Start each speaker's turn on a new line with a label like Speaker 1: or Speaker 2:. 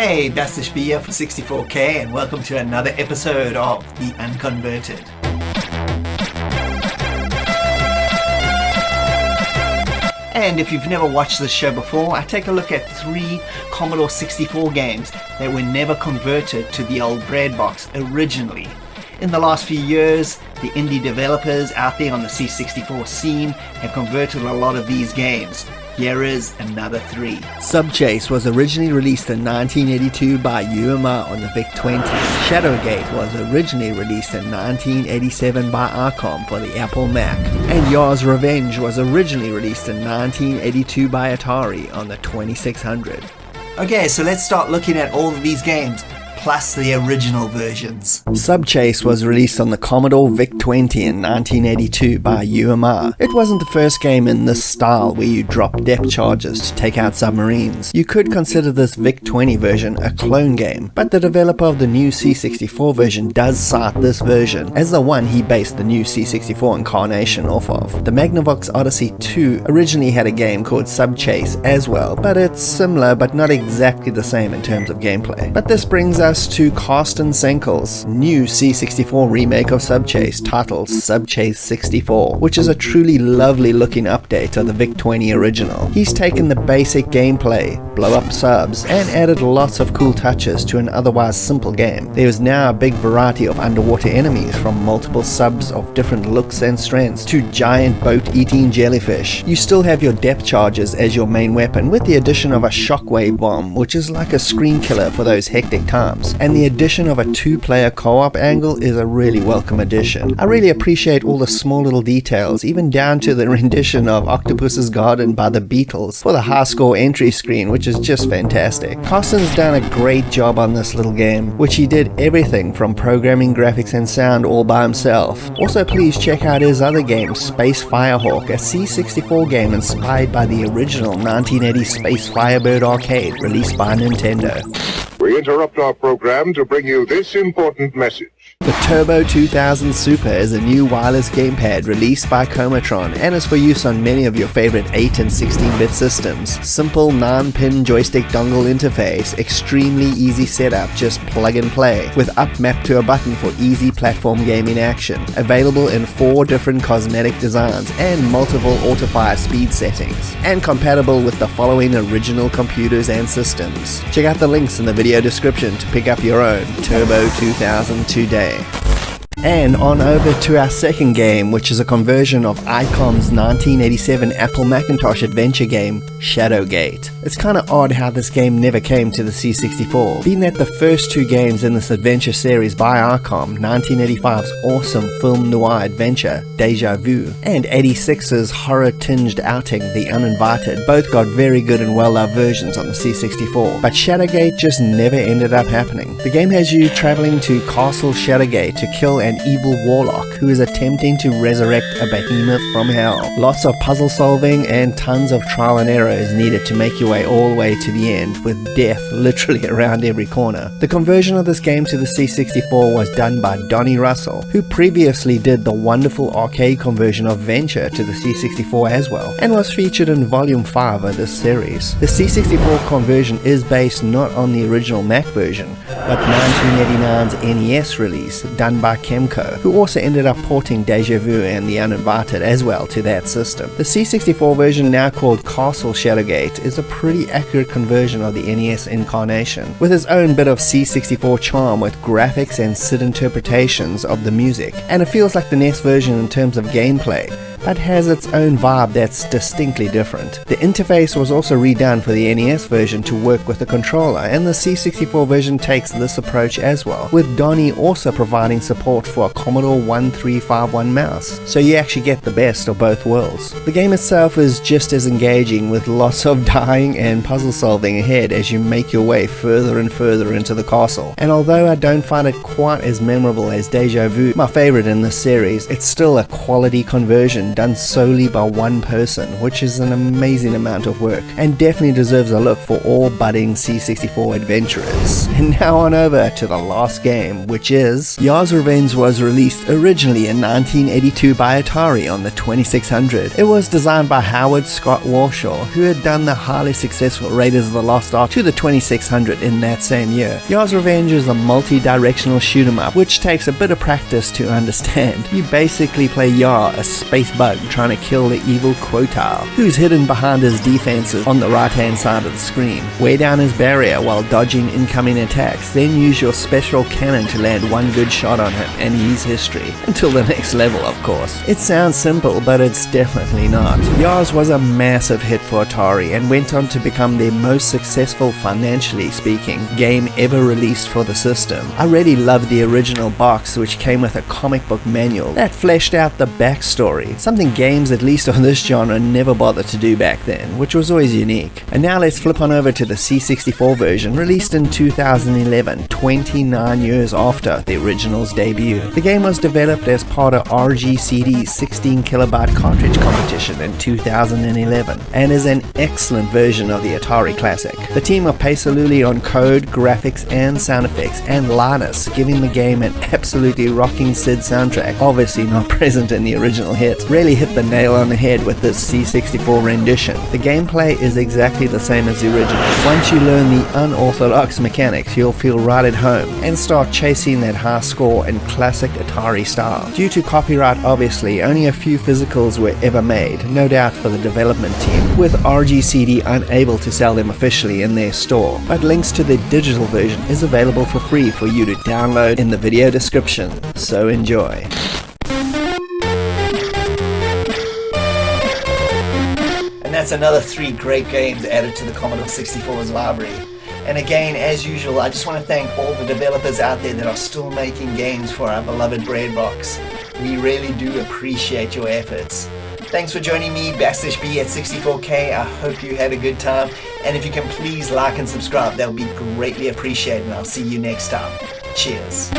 Speaker 1: Hey, Dusty Spier for 64K and welcome to another episode of The Unconverted. And if you've never watched this show before, I take a look at 3 Commodore 64 games that were never converted to the old bread box originally. In the last few years, the indie developers out there on the C64 scene have converted a lot of these games. Here is another 3. Subchase was originally released in 1982 by UMR on the VIC-20. Shadowgate was originally released in 1987 by Arcom for the Apple Mac. And Yar's Revenge was originally released in 1982 by Atari on the 2600. Okay, so let's start looking at all of these games, plus the original versions. Subchase was released on the Commodore VIC-20 in 1982 by UMR. It wasn't the first game in this style where you drop depth charges to take out submarines. You could consider this VIC-20 version a clone game, but the developer of the new C64 version does cite this version as the one he based the new C64 incarnation off of. The Magnavox Odyssey 2 originally had a game called Subchase as well, but it's similar but not exactly the same in terms of gameplay. But this brings us to Carsten Senkel's new C64 remake of Subchase titled Subchase 64, which is a truly lovely looking update of the VIC-20 original. He's taken the basic gameplay, blow up subs, and added lots of cool touches to an otherwise simple game. There is now a big variety of underwater enemies, from multiple subs of different looks and strengths to giant boat-eating jellyfish. You still have your depth charges as your main weapon, with the addition of a shockwave bomb, which is like a screen killer for those hectic times. And the addition of a 2-player co-op angle is a really welcome addition. I really appreciate all the small little details, even down to the rendition of Octopus's Garden by the Beatles for the high score entry screen, which is just fantastic. Carsten's done a great job on this little game, which he did everything from programming, graphics and sound all by himself. Also, please check out his other game, Space Firehawk, a C64 game inspired by the original 1980 Space Firebird arcade released by Nintendo.
Speaker 2: We interrupt our program to bring you this important message.
Speaker 1: The Turbo 2000 Super is a new wireless gamepad released by Comatron and is for use on many of your favorite 8 and 16-bit systems. Simple 9-pin joystick dongle interface, extremely easy setup, just plug and play, with up map to a button for easy platform gaming action. Available in 4 different cosmetic designs and multiple auto-fire speed settings. And compatible with the following original computers and systems. Check out the links in the video description to pick up your own Turbo 2000 today. And on over to our second game, which is a conversion of ICOM's 1987 Apple Macintosh adventure game, Shadowgate. It's kinda odd how this game never came to the C64, being that the first 2 games in this adventure series by ICOM, 1985's awesome film noir adventure, Deja Vu, and 86's horror-tinged outing, The Uninvited, both got very good and well-loved versions on the C64, but Shadowgate just never ended up happening. The game has you traveling to Castle Shadowgate to kill an evil warlock who is attempting to resurrect a behemoth from hell. Lots of puzzle solving and tons of trial and error is needed to make your way all the way to the end, with death literally around every corner. The conversion of this game to the C64 was done by Donnie Russell, who previously did the wonderful arcade conversion of Venture to the C64 as well, and was featured in Volume 5 of this series. The C64 conversion is based not on the original Mac version, but 1989's NES release, done by Kemco, who also ended up porting Deja Vu and The Uninvited as well to that system. The C64 version, now called Castle Shadowgate, is a pretty accurate conversion of the NES incarnation, with its own bit of C64 charm with graphics and SID interpretations of the music, and it feels like the NES version in terms of gameplay, but has its own vibe that's distinctly different. The interface was also redone for the NES version to work with the controller, and the C64 version takes this approach as well, with Donnie also providing support for a Commodore 1351 mouse, so you actually get the best of both worlds. The game itself is just as engaging, with lots of dying and puzzle solving ahead as you make your way further and further into the castle. And although I don't find it quite as memorable as Deja Vu, my favorite in this series, it's still a quality conversion version done solely by one person, which is an amazing amount of work, and definitely deserves a look for all budding C64 adventurers. And now on over to the last game, which is Yars' Revenge. Was released originally in 1982 by Atari on the 2600. It was designed by Howard Scott Warshaw, who had done the highly successful Raiders of the Lost Ark to the 2600 in that same year. Yars' Revenge is a multi-directional shoot 'em up, which takes a bit of practice to understand. You basically play Yar, a space bug trying to kill the evil Quotal, who's hidden behind his defenses on the right-hand side of the screen. Wear down his barrier while dodging incoming attacks, then use your special cannon to land one good shot on him, and he's history. Until the next level, of course. It sounds simple, but it's definitely not. Yars was a massive hit for Atari and went on to become their most successful, financially speaking, game ever released for the system. I really loved the original box, which came with a comic book manual that fleshed out the backstory, something games, at least of this genre, never bothered to do back then, which was always unique. And now let's flip on over to the C64 version, released in 2011, 29 years after the original's debut. The game was developed as part of RGCD's 16 kilobyte cartridge competition in 2011 and is an excellent version of the Atari classic. The team of Pasoluli on code, graphics and sound effects, and Linus giving the game an absolutely rocking SID soundtrack, obviously not present in the original hit, really hit the nail on the head with this C64 rendition. The gameplay is exactly the same as the original. Once you learn the unorthodox mechanics, you'll feel right at home and start chasing that high score in classic Atari style. Due to copyright, obviously, only a few physicals were ever made, no doubt for the development team, with RGCD unable to sell them officially in their store, but links to the digital version is available for free for you to download in the video description, so enjoy. And that's another 3 great games added to the Commodore 64's library. And again, as usual, I just want to thank all the developers out there that are still making games for our beloved Breadbox. We really do appreciate your efforts. Thanks for joining me, _B at 64K. I hope you had a good time. And if you can please like and subscribe, that would be greatly appreciated. And I'll see you next time. Cheers.